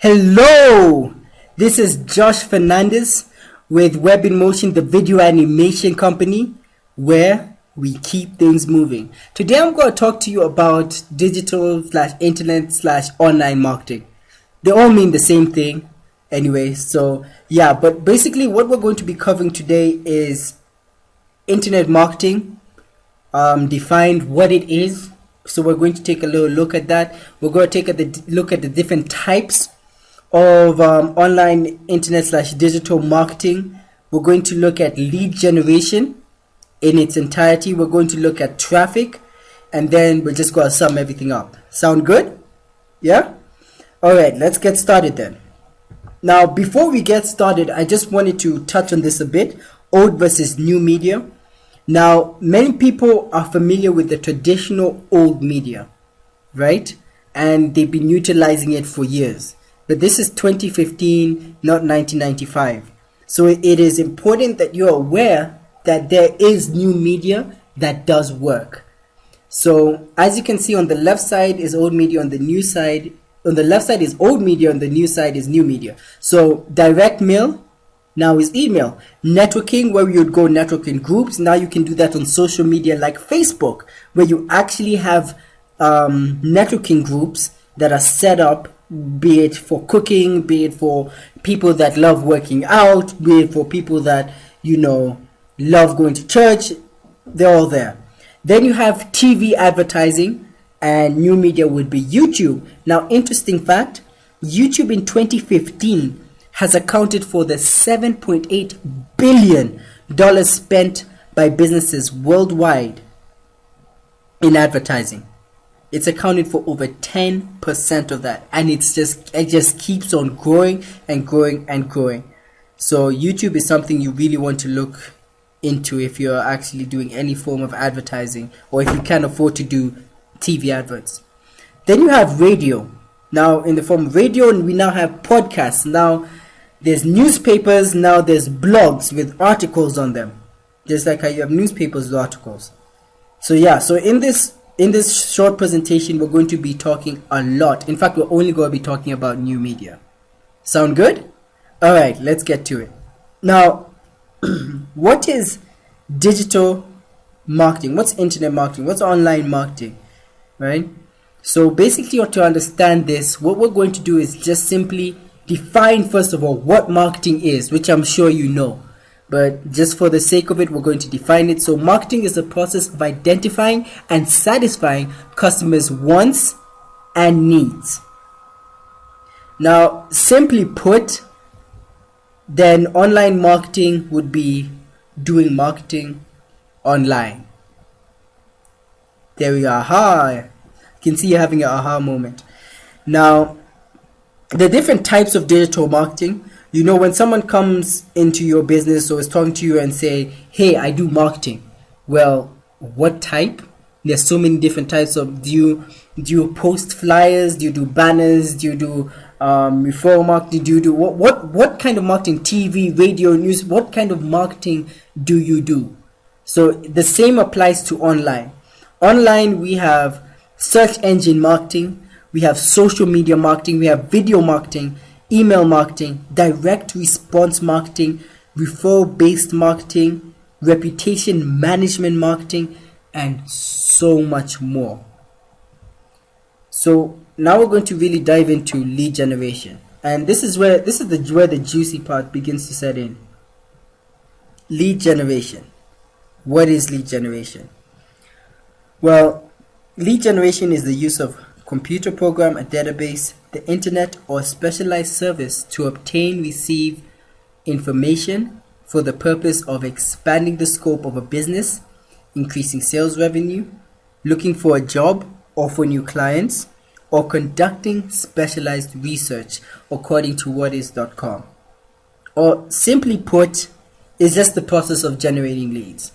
Hello, this is Josh Fernandez with Web in Motion, the video animation company where we keep things moving. Today I'm going to talk to you about digital / internet / online marketing. They all mean the same thing anyway, so yeah, but basically what we're going to be covering today is internet marketing, define what it is. So we're going to take a little look at that. We're going to take a look at the different types of online internet / digital marketing. We're going to look at lead generation in its entirety. We're going to look at traffic, and then we're just going to sum everything up. Sound good? Yeah? Alright, let's get started then. Now, before we get started, I just wanted to touch on this a bit. Old versus new media. Now, many people are familiar with the traditional old media, right? And they've been utilizing it for years. But this is 2015, not 1995. So it is important that you're aware that there is new media that does work. So as you can see, on the left side is old media, on the new side, on the left side is old media, on the new side is new media. So direct mail now is email. Networking, where you would go network in groups, now you can do that on social media like Facebook, where you actually have networking groups that are set up, be it for cooking, be it for people that love working out, be it for people that, love going to church. They're all there. Then you have TV advertising, and new media would be YouTube. Now, interesting fact, YouTube in 2015 has accounted for the $7.8 billion spent by businesses worldwide in advertising. It's accounted for over 10% of that, and it just keeps on growing and growing and growing. So YouTube is something you really want to look into if you're actually doing any form of advertising, or if you can't afford to do TV adverts. Then you have radio. Now, in the form of radio, we now have podcasts. Now, there's newspapers. Now, there's blogs with articles on them, just like how you have newspapers with articles. So yeah, so in this short presentation, we're going to be talking a lot. In fact, we're only going to be talking about new media. Sound good? All right, let's get to it. Now, what is digital marketing? What's internet marketing? What's online marketing? Right? So basically, to understand this, what we're going to do is just simply define, first of all, what marketing is, which I'm sure you know. But just for the sake of it, we're going to define it. So marketing is the process of identifying and satisfying customers' wants and needs. Now, simply put, then online marketing would be doing marketing online. There we are. Aha! You can see you're having an aha moment. Now, the different types of digital marketing. When someone comes into your business or is talking to you and say, hey, I do marketing. Well, what type? There's so many different types of, do you post flyers? Do you do banners? Do you do referral marketing? Do you do, what kind of marketing? TV, radio, news, what kind of marketing do you do? So the same applies to online. Online, we have search engine marketing, we have social media marketing, we have video marketing, email marketing, direct response marketing, referral-based marketing, reputation management marketing, and so much more. So now we're going to really dive into lead generation, and this is where the juicy part begins to set in. Lead generation. What is lead generation? Well, lead generation is the use of computer program, a database, the internet, or specialized service to obtain, receive information for the purpose of expanding the scope of a business, increasing sales revenue, looking for a job or for new clients, or conducting specialized research, according to whatis.com. Or simply put, is just the process of generating leads.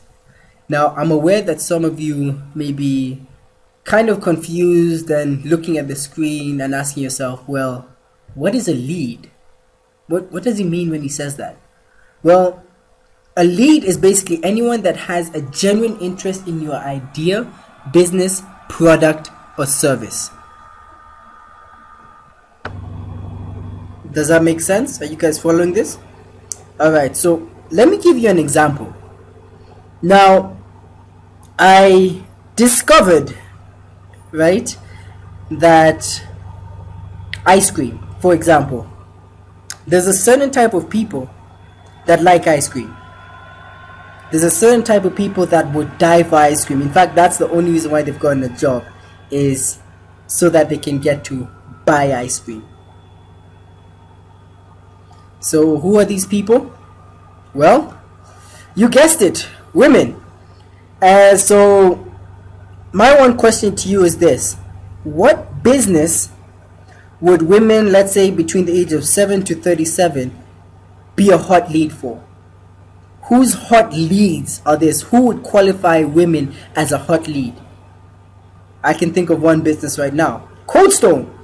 Now, I'm aware that some of you may be kind of confused and looking at the screen and asking yourself, well, what is a lead? What does he mean when he says that? Well, a lead is basically anyone that has a genuine interest in your idea, business, product, or service. Does that make sense? Are you guys following this? Alright, so let me give you an example. Now, I discovered, right, that ice cream, for example, there's a certain type of people that like ice cream. There's a certain type of people that would die for ice cream. In fact, that's the only reason why they've gotten a job, is so that they can get to buy ice cream. So who are these people? Well, you guessed it, women. So my one question to you is this: what business would women, let's say between the age of 7 to 37, be a hot lead for? Whose hot leads are this? Who would qualify women as a hot lead? I can think of one business right now. Cold Stone.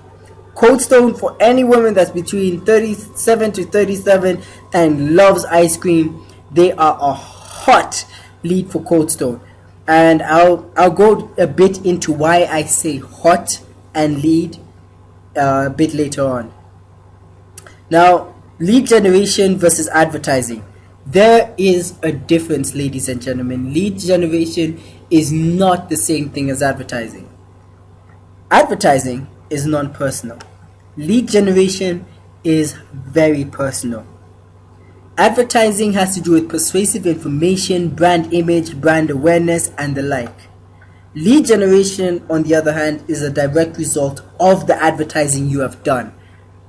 Cold Stone, for any woman that's between 37 to 37 and loves ice cream, they are a hot lead for Cold Stone. And I'll go a bit into why I say hot and lead a bit later on. Now, lead generation versus advertising. There is a difference, ladies and gentlemen. Lead generation is not the same thing as advertising. Advertising is non-personal. Lead generation is very personal. Advertising has to do with persuasive information, brand image, brand awareness, and the like. Lead generation, on the other hand, is a direct result of the advertising you have done.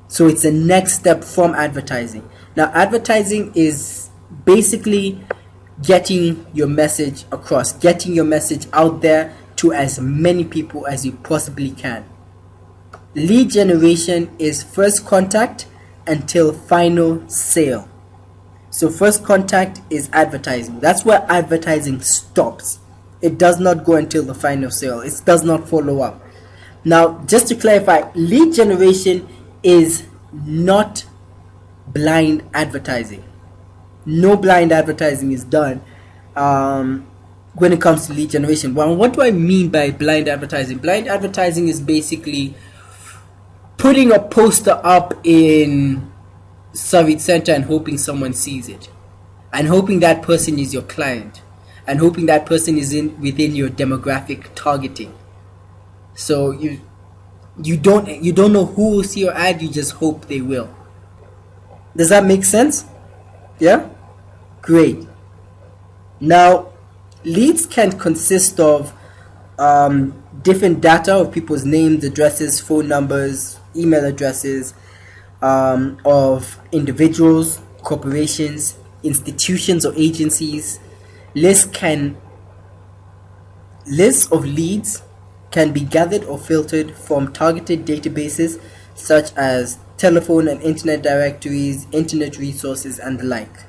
So it's the next step from advertising. Now, advertising is basically getting your message across, getting your message out there to as many people as you possibly can. Lead generation is first contact until final sale. So first contact is advertising. That's where advertising stops. It does not go until the final sale. It does not follow up. Now, just to clarify, lead generation is not blind advertising. No blind advertising is done when it comes to lead generation. Well, what do I mean by blind advertising? Blind advertising is basically putting a poster up in Service Center and hoping someone sees it, and hoping that person is your client, and hoping that person is within your demographic targeting. So you don't know who will see your ad, you just hope they will. Does that make sense? Yeah? Great. Now, leads can consist of different data of people's names, addresses, phone numbers, email addresses, of individuals, corporations, institutions, or agencies. Lists of leads can be gathered or filtered from targeted databases such as telephone and internet directories, internet resources, and the like.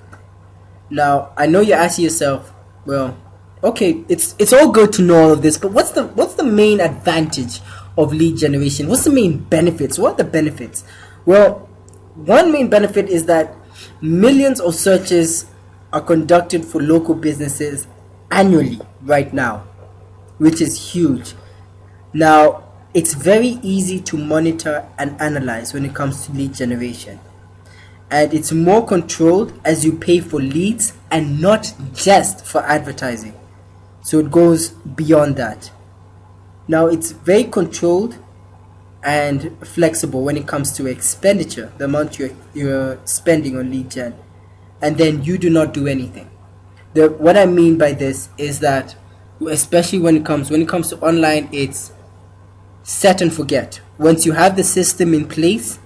Now, I know you're asking yourself, well, okay, it's all good to know all of this, but what's the main advantage of lead generation? What's the main benefits? What are the benefits? Well, one main benefit is that millions of searches are conducted for local businesses annually right now, which is huge. Now, it's very easy to monitor and analyze when it comes to lead generation. And it's more controlled as you pay for leads and not just for advertising. So it goes beyond that. Now, it's very controlled and flexible when it comes to expenditure, the amount you're spending on lead gen, and then you do not do anything. What I mean by this is that, especially when it comes to online, it's set and forget. Once you have the system in place,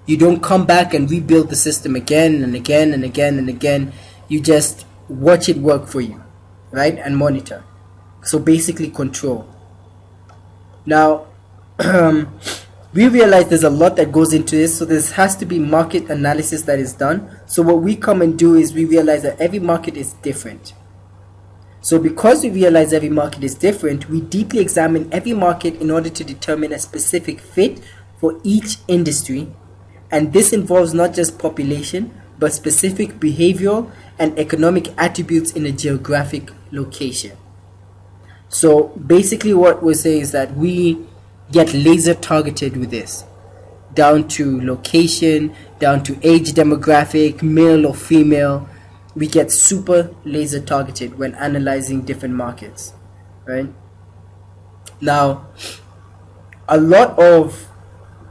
you don't come back and rebuild the system again and again and again and again. You just watch it work for you, right? And monitor. So basically control. Now, we realize there's a lot that goes into this, so there has to be market analysis that is done. So what we come and do is we realize that every market is different. So because we realize every market is different, we deeply examine every market in order to determine a specific fit for each industry. And this involves not just population, but specific behavioral and economic attributes in a geographic location. So basically what we're saying is that we get laser targeted with this. down to location, down to age demographic, male or female. We get super laser targeted when analyzing different markets, right? Now, a lot of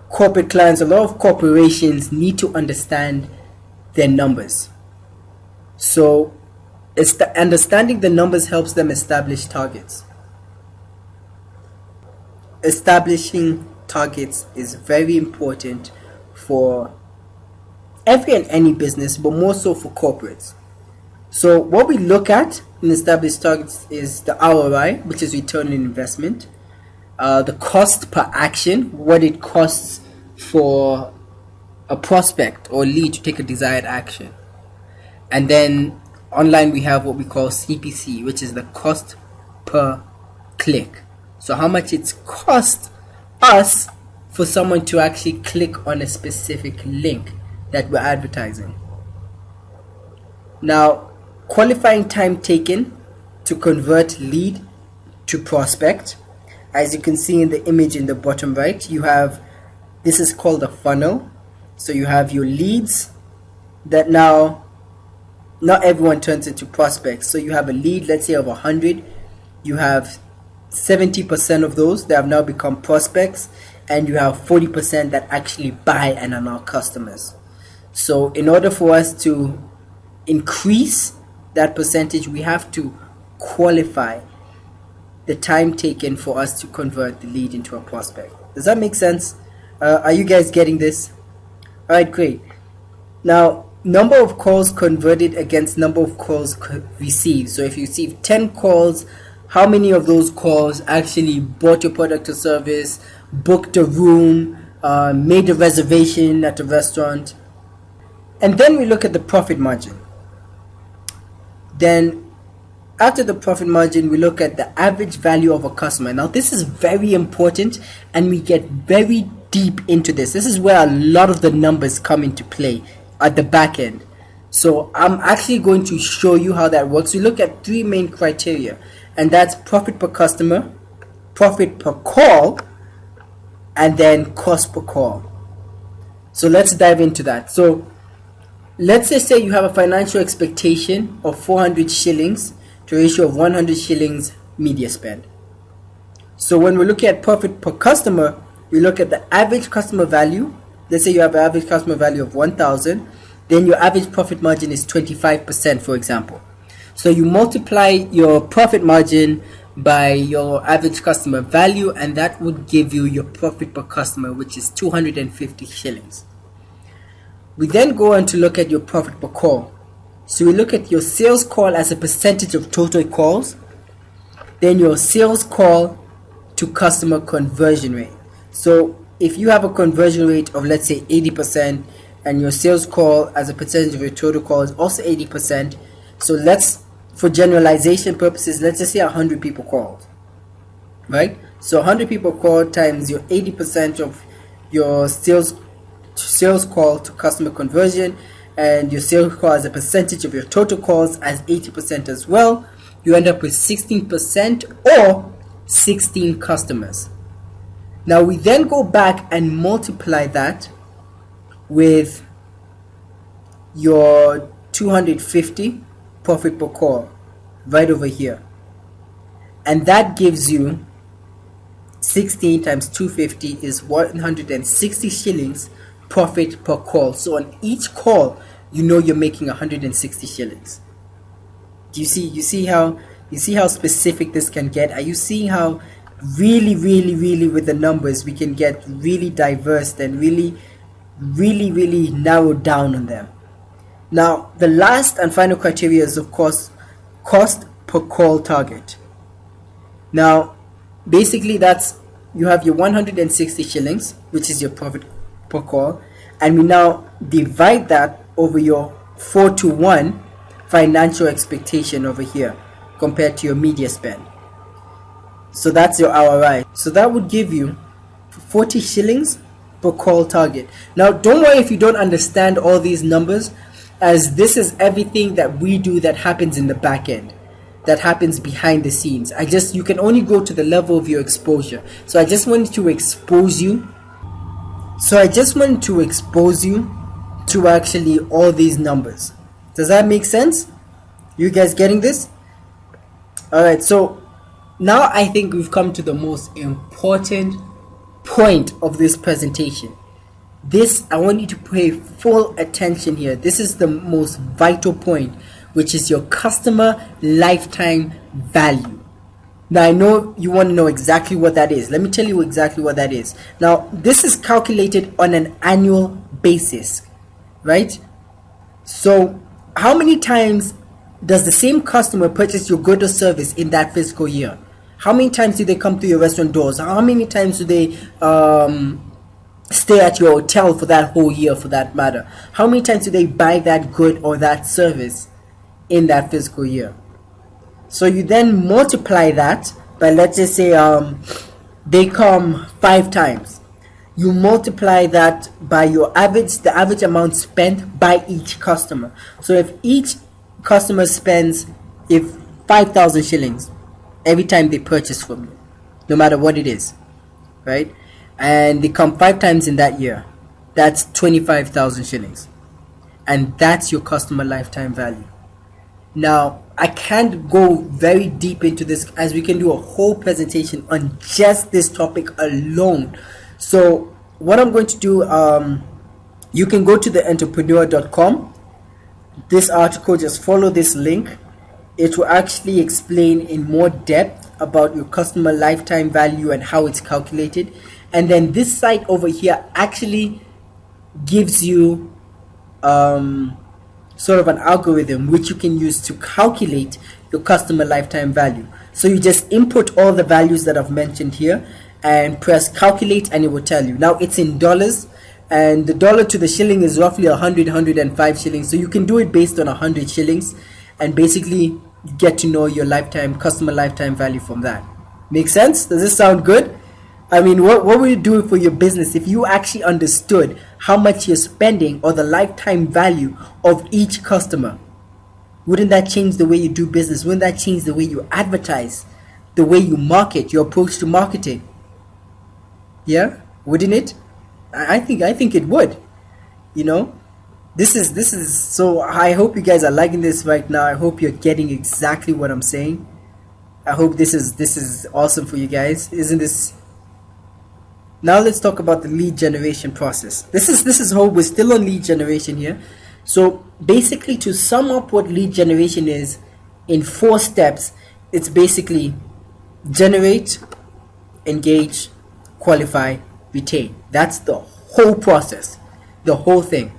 corporate clients, a lot of corporations need to understand their numbers. So understanding the numbers helps them establish targets. Establishing targets is very important for every and any business, but more so for corporates. So what we look at in established targets is the ROI, which is return on investment, the cost per action, what it costs for a prospect or lead to take a desired action. And then online we have what we call CPC, which is the cost per click. So how much it's cost us for someone to actually click on a specific link that we're advertising. Now, qualifying time taken to convert lead to prospect. As you can see in the image in the bottom right, you have, this is called a funnel. So you have your leads that now not everyone turns into prospects. So you have a lead, let's say of 100, you have 70% of those that have now become prospects, and you have 40% that actually buy and are now customers. So in order for us to increase that percentage, we have to qualify the time taken for us to convert the lead into a prospect. Does that make sense? Are you guys getting this? Alright, great. Now, number of calls converted against number of calls received. So if you receive 10 calls, how many of those calls actually bought your product or service, booked a room, made a reservation at a restaurant? And then we look at the profit margin. Then after the profit margin, we look at the average value of a customer. Now this is very important, and we get very deep into this. This is where a lot of the numbers come into play at the back end. So I'm actually going to show you how that works. We look at three main criteria, and that's profit per customer, profit per call, and then cost per call. So let's dive into that. So let's say you have a financial expectation of 400 shillings to a ratio of 100 shillings media spend. So when we look at profit per customer, we look at the average customer value. Let's say you have an average customer value of 1,000, then your average profit margin is 25%, for example. So you multiply your profit margin by your average customer value, and that would give you your profit per customer, which is 250 shillings. We then go on to look at your profit per call. So we look at your sales call as a percentage of total calls, then your sales call to customer conversion rate. So if you have a conversion rate of, let's say, 80%, and your sales call as a percentage of your total call is also 80%, so let's, for generalization purposes, let's just say 100 people called, right? So 100 people called times your 80% of your sales call to customer conversion, and your sales call as a percentage of your total calls as 80% as well, you end up with 16% or 16 customers. Now we then go back and multiply that with your 250 profit per call right over here, and that gives you 16 times 250 is 160 shillings profit per call. So on each call, you know you're making 160 shillings. Do you see how specific this can get? Are you seeing how really with the numbers we can get really diverse and really narrowed down on them? Now the last and final criteria is, of course, cost per call target. Now basically that's, you have your 160 shillings, which is your profit per call, and we now divide that over your 4-to-1 financial expectation over here compared to your media spend. So that's your ROI. So that would give you 40 shillings per call target. Now don't worry if you don't understand all these numbers, as this is everything that we do that happens in the back end, that happens behind the scenes. You can only go to the level of your exposure. So I just wanted to expose you So I just wanted to expose you to actually all these numbers. Does that make sense? You guys getting this? Alright, so now I think we've come to the most important point of this presentation. This, I want you to pay full attention here. This is the most vital point, which is your customer lifetime value. Now I know you want to know exactly what that is. Let me tell you exactly what that is. Now this is calculated on an annual basis, right? So how many times does the same customer purchase your good or service in that fiscal year? How many times do they come to your restaurant doors? How many times do they stay at your hotel for that whole year, for that matter? How many times do they buy that good or that service in that fiscal year? So you then multiply that by, let's just say they come 5 times. You multiply that by your average, the average amount spent by each customer. So if each customer spends 5,000 shillings every time they purchase from you, no matter what it is, right? And they come 5 times in that year, that's 25,000 shillings. And that's your customer lifetime value. Now, I can't go very deep into this, as we can do a whole presentation on just this topic alone. So what I'm going to do, you can go to theentrepreneur.com. This article, just follow this link. It will actually explain in more depth about your customer lifetime value and how it's calculated. And then this site over here actually gives you sort of an algorithm which you can use to calculate your customer lifetime value. So you just input all the values that I've mentioned here and press calculate, and it will tell you. Now it's in dollars, and the dollar to the shilling is roughly 105 shillings. So you can do it based on 100 shillings and basically get to know your customer lifetime value from that. Make sense? Does this sound good? I mean, what would you do for your business if you actually understood how much you're spending or the lifetime value of each customer? Wouldn't that change the way you do business? Wouldn't that change the way you advertise, the way you market, your approach to marketing? Yeah, wouldn't it? I think it would. You know, this is so. I hope you guys are liking this right now. I hope you're getting exactly what I'm saying. I hope this is awesome for you guys. Isn't this? Now let's talk about the lead generation process. This is how we're still on lead generation here. So basically, to sum up what lead generation is in 4 steps, it's basically generate, engage, qualify, retain. That's the whole process, the whole thing.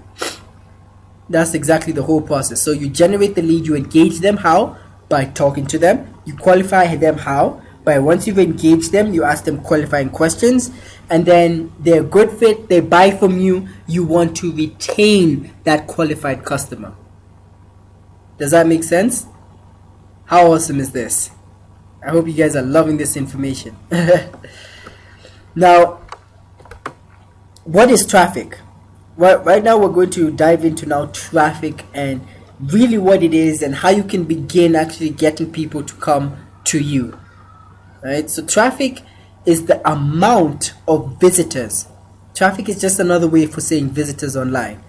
That's exactly the whole process. So you generate the lead, you engage them. How? By talking to them. You qualify them. How? By, once you've engaged them, you ask them qualifying questions, and then they're a good fit, they buy from you, you want to retain that qualified customer. Does that make sense? How awesome is this? I hope you guys are loving this information. Now, what is traffic? Well, right now we're going to dive into now traffic and really what it is and how you can begin actually getting people to come to you. Right? So traffic is the amount of visitors. Traffic is just another way for saying visitors online.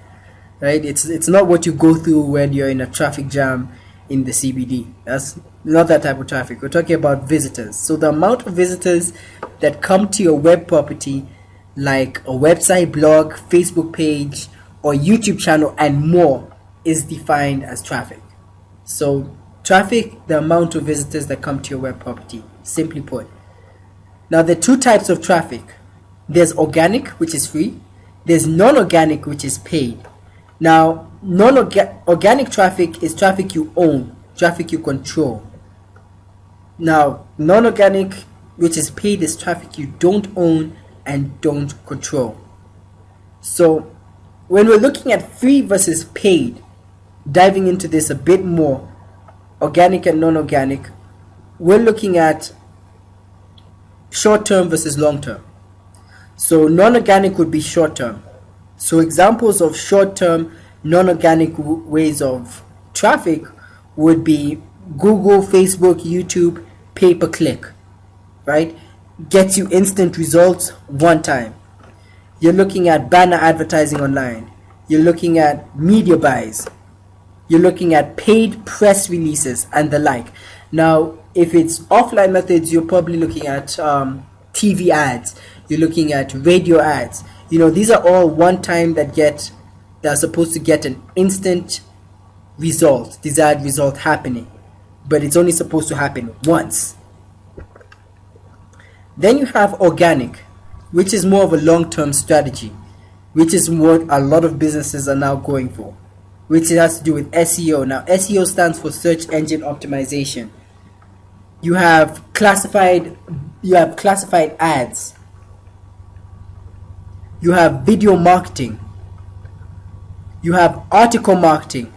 Right? It's not what you go through when you're in a traffic jam in the CBD. That's not that type of traffic. We're talking about visitors. So the amount of visitors that come to your web property, like a website, blog, Facebook page, or YouTube channel and more, is defined as traffic. So traffic, the amount of visitors that come to your web property, simply put. Now there are 2 types of traffic. There's organic, which is free. There's non-organic, which is paid. Now organic traffic is traffic you own, traffic you control. Now non-organic, which is paid, is traffic you don't own and don't control. So when we're looking at free versus paid, diving into this a bit more, organic and non-organic, we're looking at short-term versus long-term. So non-organic would be short-term. So examples of short-term non-organic ways of traffic would be Google, Facebook, YouTube, pay-per-click, right? Gets you instant results one time. You're looking at banner advertising online. You're looking at media buys. You're looking at paid press releases and the like. Now, if it's offline methods, you're probably looking at TV ads. You're looking at radio ads. These are all one time that are supposed to get an instant result, desired result happening. But it's only supposed to happen once. Then you have organic, which is more of a long-term strategy, which is what a lot of businesses are now going for, which has to do with SEO. Now, SEO stands for search engine optimization. You have classified ads. You have video marketing. You have article marketing,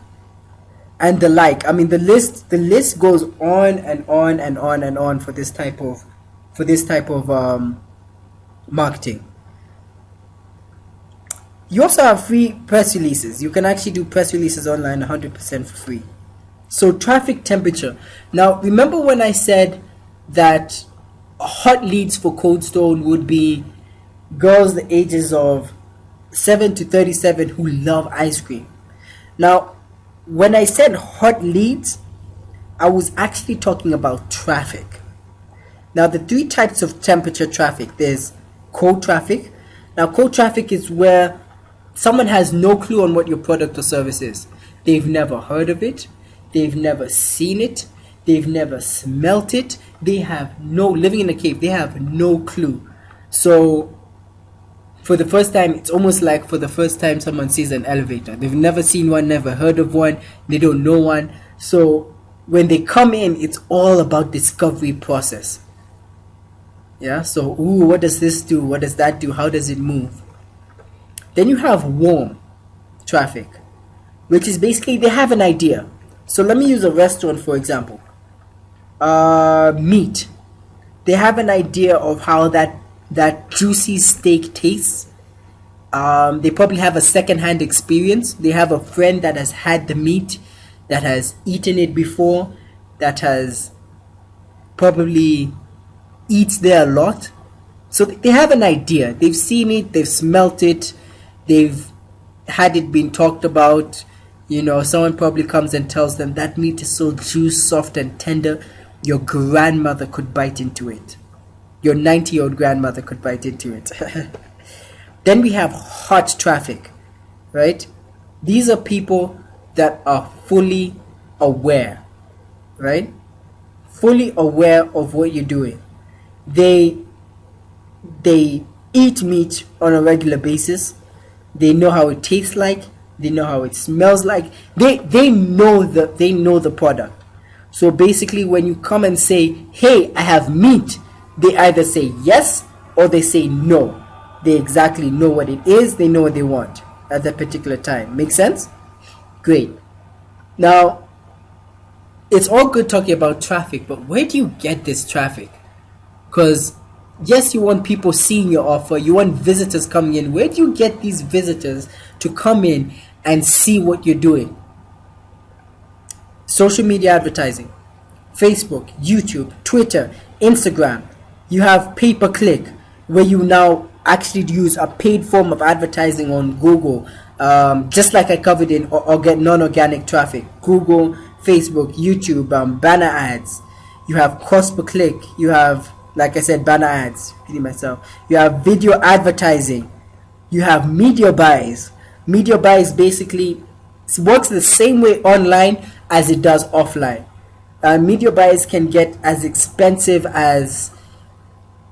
and the like. I mean, the list goes on and on and on and on for this type of marketing. You also have free press releases. You can actually do press releases online 100% for free. So traffic temperature. Now, remember when I said that hot leads for Cold Stone would be girls the ages of 7 to 37 who love ice cream. Now, when I said hot leads, I was actually talking about traffic. Now, the three types of temperature traffic, there's cold traffic. Now, cold traffic is where someone has no clue on what your product or service is. They've never heard of it. They've never seen it. They've never smelt it. Living in a cave, they have no clue. So, for the first time, it's almost like for the first time someone sees an elevator. They've never seen one, never heard of one. They don't know one. So, when they come in, it's all about discovery process. Yeah, so, what does this do? What does that do? How does it move? Then you have warm traffic, which is basically they have an idea. So let me use a restaurant for example. Meat. They have an idea of how that juicy steak tastes. They probably have a second-hand experience. They have a friend that has had the meat, that has eaten it before, that has probably eats there a lot. So they have an idea. They've seen it, they've smelt it, they've had it been talked about. Someone probably comes and tells them that meat is so juice, soft and tender, your grandmother could bite into it. Your 90-year-old grandmother could bite into it. Then we have hot traffic, right? These are people that are fully aware, right? Fully aware of what you're doing. They eat meat on a regular basis. They know how it tastes like. They know how it smells like. They know the product. So basically, when you come and say, "Hey, I have meat," they either say yes or they say no. They exactly know what it is. They know what they want at that particular time. Make sense? Great. Now, it's all good talking about traffic, but where do you get this traffic? Because yes, you want people seeing your offer. You want visitors coming in. Where do you get these visitors to come in and see what you're doing? Social media advertising. Facebook, YouTube, Twitter, Instagram. You have pay-per-click, where you now actually use a paid form of advertising on Google. Just like I covered in non-organic traffic. Google, Facebook, YouTube, banner ads. You have cost per click. You have, like I said, banner ads. Repeating myself. You have video advertising. You have media buys. Media buys basically works the same way online as it does offline. Media buys can get as expensive as,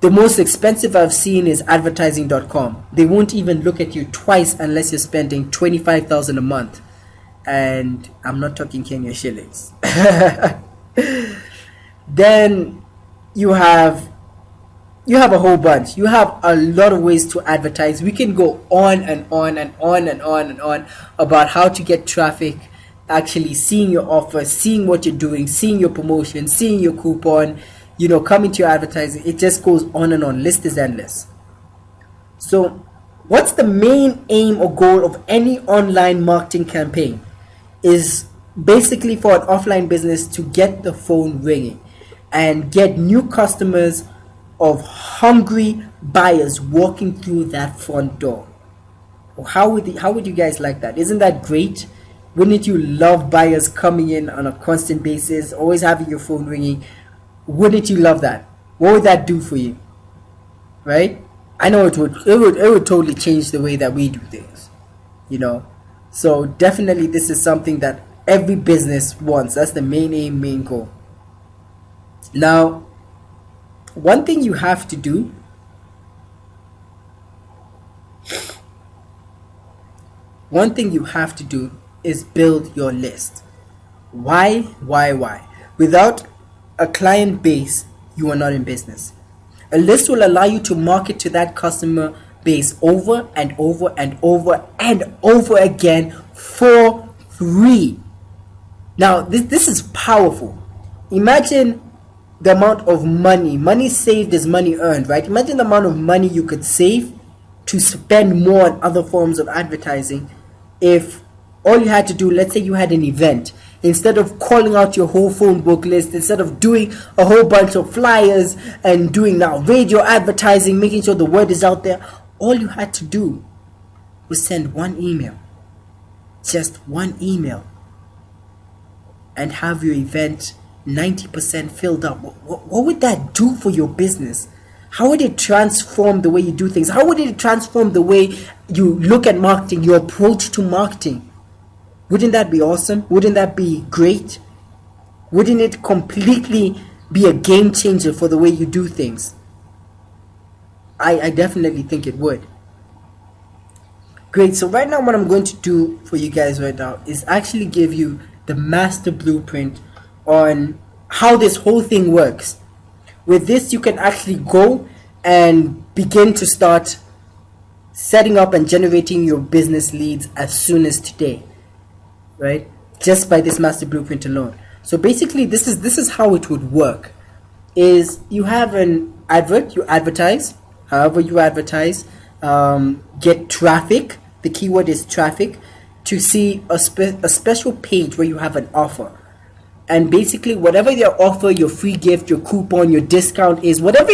the most expensive I've seen is advertising.com. They won't even look at you twice unless you're spending 25,000 a month. And I'm not talking Kenya shillings. Then you have a whole bunch. You have a lot of ways to advertise. We can go on and on and on and on and on about how to get traffic, actually seeing your offer, seeing what you're doing, seeing your promotion, seeing your coupon, coming to your advertising. It just goes on and on. List is endless. So what's the main aim or goal of any online marketing campaign? Is basically for an offline business to get the phone ringing and get new customers of hungry, buyers walking through that front door. How would you guys like that? Isn't that great? Wouldn't you love buyers coming in on a constant basis, always having your phone ringing? Wouldn't you love that? What would that do for you? Right? I know it would totally change the way that we do things, you know. So definitely this is something that every business wants. That's the main aim, main goal. Now, one thing you have to do is build your list. Why? Without a client base, you are not in business. A list will allow you to market to that customer base over and over and over and over again for free. Now, this is powerful. Imagine the amount of money saved is money earned, right? Imagine the amount of money you could save to spend more on other forms of advertising if all you had to do, let's say you had an event, instead of calling out your whole phone book list, instead of doing a whole bunch of flyers and doing now radio advertising, making sure the word is out there, all you had to do was send one email, just one email, and have your event 90% filled up. What would that do for your business? How would it transform the way you do things? How would it transform the way you look at marketing, your approach to marketing? Wouldn't that be awesome? Wouldn't that be great? Wouldn't it completely be a game changer for the way you do things? I definitely think it would. Great. So right now what I'm going to do for you guys right now is actually give you the master blueprint on how this whole thing works. With this, you can actually go and begin to start setting up and generating your business leads as soon as today, right? Just by this master blueprint alone. So basically, this is how it would work. Is you have an advert, you advertise, however you advertise, get traffic. The keyword is traffic, to see a special page where you have an offer. And basically, whatever your offer, your free gift, your coupon, your discount is, whatever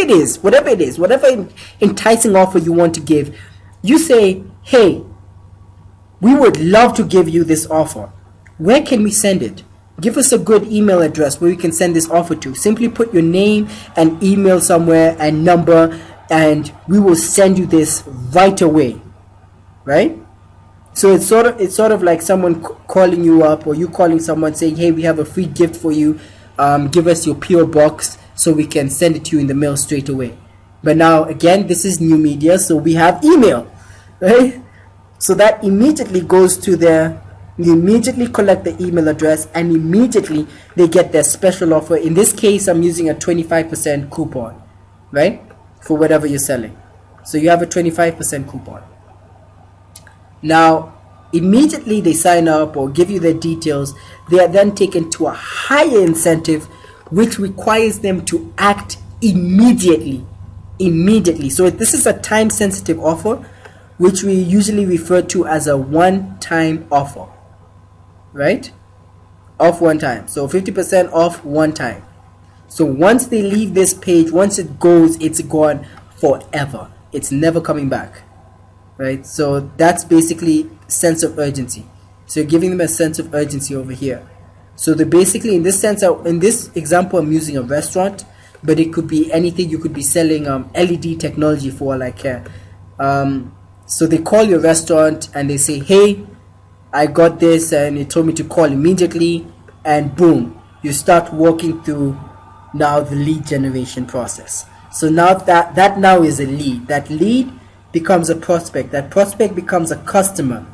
enticing offer you want to give, you say, hey, we would love to give you this offer. Where can we send it? Give us a good email address where we can send this offer to. Simply put your name and email somewhere and number, and we will send you this right away, right? So it's sort of like someone calling you up, or you calling someone saying, hey, we have a free gift for you. Give us your PO box so we can send it to you in the mail straight away. But now, again, this is new media, so we have email, right? So that immediately goes to you immediately collect the email address, and immediately they get their special offer. In this case, I'm using a 25% coupon, right? For whatever you're selling. So you have a 25% coupon. Now, immediately they sign up or give you their details, they are then taken to a higher incentive, which requires them to act immediately. So this is a time-sensitive offer, which we usually refer to as a one-time offer, right? Off one time. So 50% off one time. So once they leave this page, once it goes, it's gone forever. It's never coming back. Right, so that's basically sense of urgency. So you're giving them a sense of urgency over here. So they basically, in this sense, in this example, I'm using a restaurant, but it could be anything. You could be selling LED technology for, like, so they call your restaurant and they say, hey, I got this, and it told me to call immediately, and boom, you start walking through now the lead generation process. So now that now is a lead. That lead becomes a prospect. That prospect becomes a customer.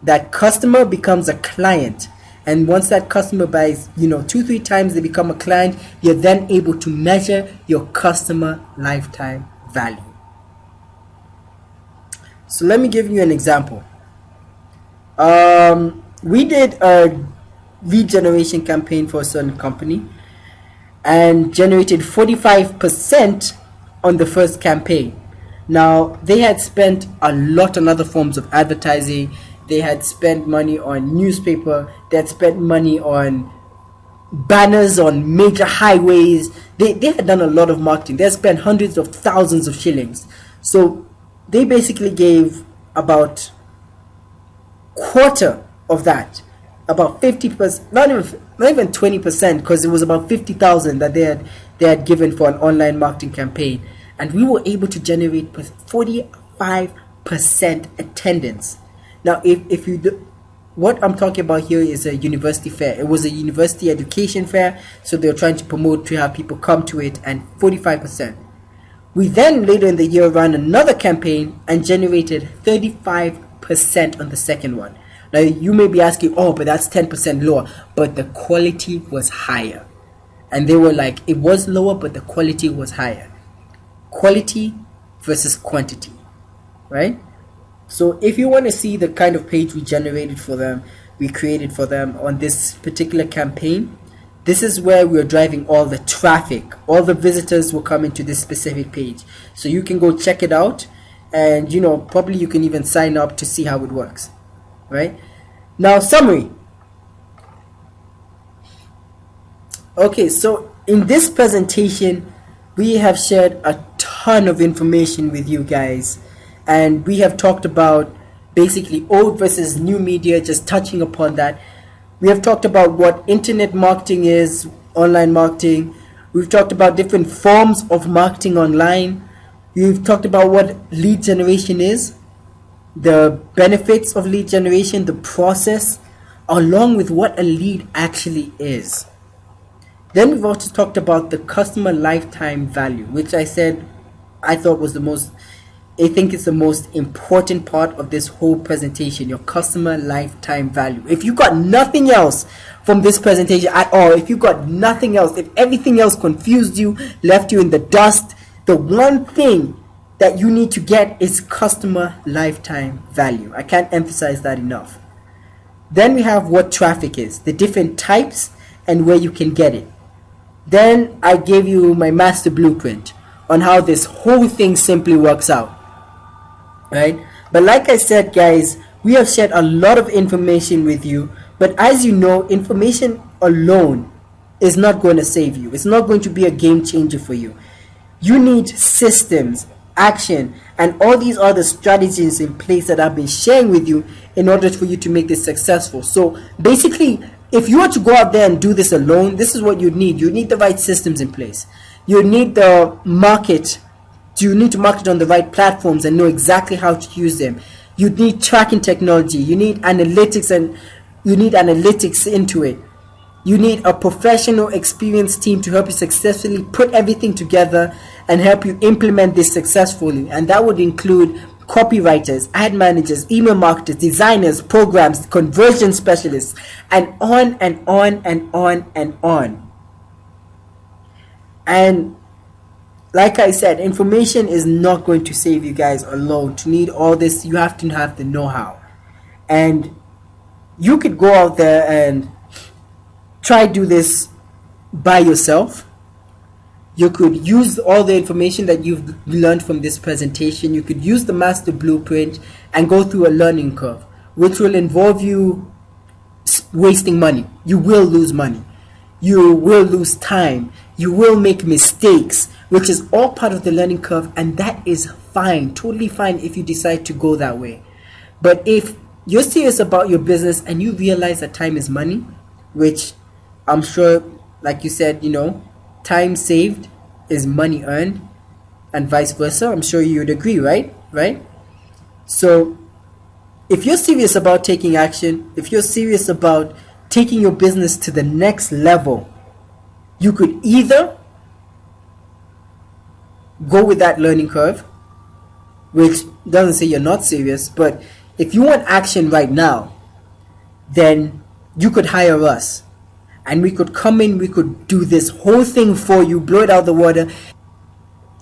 That customer becomes a client. And once that customer buys, 2-3 times, they become a client. You're then able to measure your customer lifetime value. So let me give you an example. We did a lead generation campaign for a certain company and generated 45% on the first campaign. Now, they had spent a lot on other forms of advertising. They had spent money on newspaper. They had spent money on banners on major highways. They had done a lot of marketing. They had spent hundreds of thousands of shillings. So they basically gave about quarter of that, about 50%, not even 20%, because it was about 50,000 that they had given for an online marketing campaign, and we were able to generate 45% attendance. Now, if you do, what I'm talking about here is a university fair. It was a university education fair, so they were trying to promote to have people come to it, and 45%. We then later in the year ran another campaign and generated 35% on the second one. Now you may be asking, oh, but that's 10% lower, but the quality was higher. And they were like, it was lower, but the quality was higher. Quality versus quantity, right? So if you want to see the kind of page we generated for them, we created for them on this particular campaign, this is where we're driving all the traffic. All the visitors will come into this specific page. So you can go check it out, and probably you can even sign up to see how it works, right? Now, summary. Okay, so in this presentation, we have shared a ton of information with you guys, and we have talked about basically old versus new media, just touching upon that. We have talked about what internet marketing is, online marketing. We've talked about different forms of marketing online. We've talked about what lead generation is, the benefits of lead generation, the process, along with what a lead actually is. Then we've also talked about the customer lifetime value, which I thought was I think it's the most important part of this whole presentation, your customer lifetime value. If you got nothing else from this presentation at all, if you got nothing else, if everything else confused you, left you in the dust, the one thing that you need to get is customer lifetime value. I can't emphasize that enough. Then we have what traffic is, the different types and where you can get it. Then I gave you my master blueprint on how this whole thing simply works out, right? But like I said, guys, we have shared a lot of information with you, but as you know, information alone is not going to save you. It's not going to be a game changer for you. You need systems, action, and all these other strategies in place that I've been sharing with you in order for you to make this successful. So basically, if you were to go out there and do this alone, this is what you need. You need the right systems in place. You need the market. You need to market on the right platforms and know exactly how to use them. You need tracking technology. You need analytics, and you need analytics into it. You need a professional, experienced team to help you successfully put everything together and help you implement this successfully. And that would include copywriters, ad managers, email marketers, designers, programs, conversion specialists, and on and on and on and on. And like I said, information is not going to save you guys alone. To need all this, you have to have the know-how. And you could go out there and try do this by yourself. You could use all the information that you've learned from this presentation. You could use the master blueprint and go through a learning curve, which will involve you wasting money. You will lose money. You will lose time. You will make mistakes, which is all part of the learning curve, and that is fine, totally fine if you decide to go that way. But if you're serious about your business and you realize that time is money, which I'm sure, like you said, time saved is money earned, and vice versa. I'm sure you would agree, right? So if you're serious about taking action, if you're serious about taking your business to the next level, you could either go with that learning curve, which doesn't say you're not serious, but if you want action right now, then you could hire us. And we could come in, we could do this whole thing for you, blow it out of the water,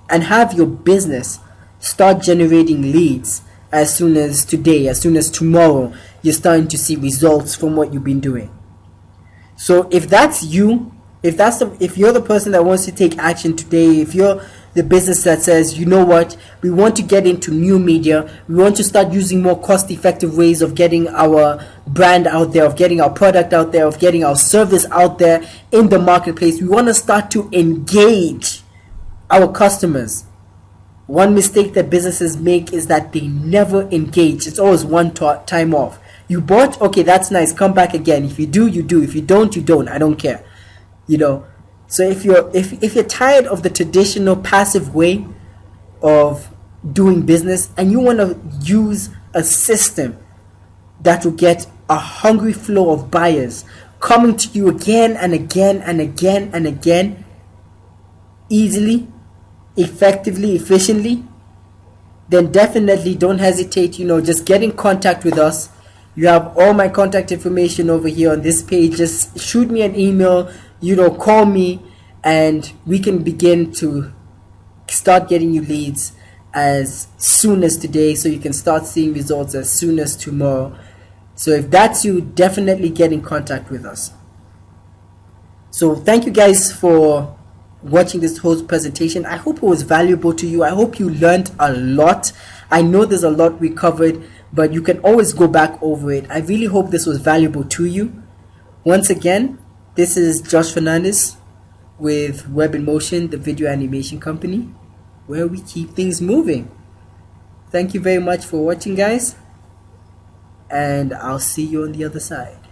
and have your business start generating leads as soon as today, as soon as tomorrow, you're starting to see results from what you've been doing. So if that's you, if you're the person that wants to take action today, if you're the business that says, you know what, we want to get into new media, we want to start using more cost effective ways of getting our brand out there, of getting our product out there, of getting our service out there in the marketplace. We want to start to engage our customers. One mistake that businesses make is that they never engage. It's always one time off. You bought, okay, that's nice, come back again. If you do, you do. If you don't, you don't. I don't care. So if you're tired of the traditional passive way of doing business, and you want to use a system that will get a hungry flow of buyers coming to you again and again and again and again, easily, effectively, efficiently, then definitely don't hesitate. Just get in contact with us. You have all my contact information over here on this page. Just shoot me an email, call me, and we can begin to start getting you leads as soon as today, so you can start seeing results as soon as tomorrow. So if that's you, definitely get in contact with us. So thank you guys for watching this whole presentation. I hope it was valuable to you. I hope you learned a lot. I know there's a lot we covered, but you can always go back over it. I really hope this was valuable to you. Once again, this is Josh Fernandez with Web in Motion, the video animation company, where we keep things moving. Thank you very much for watching, guys, and I'll see you on the other side.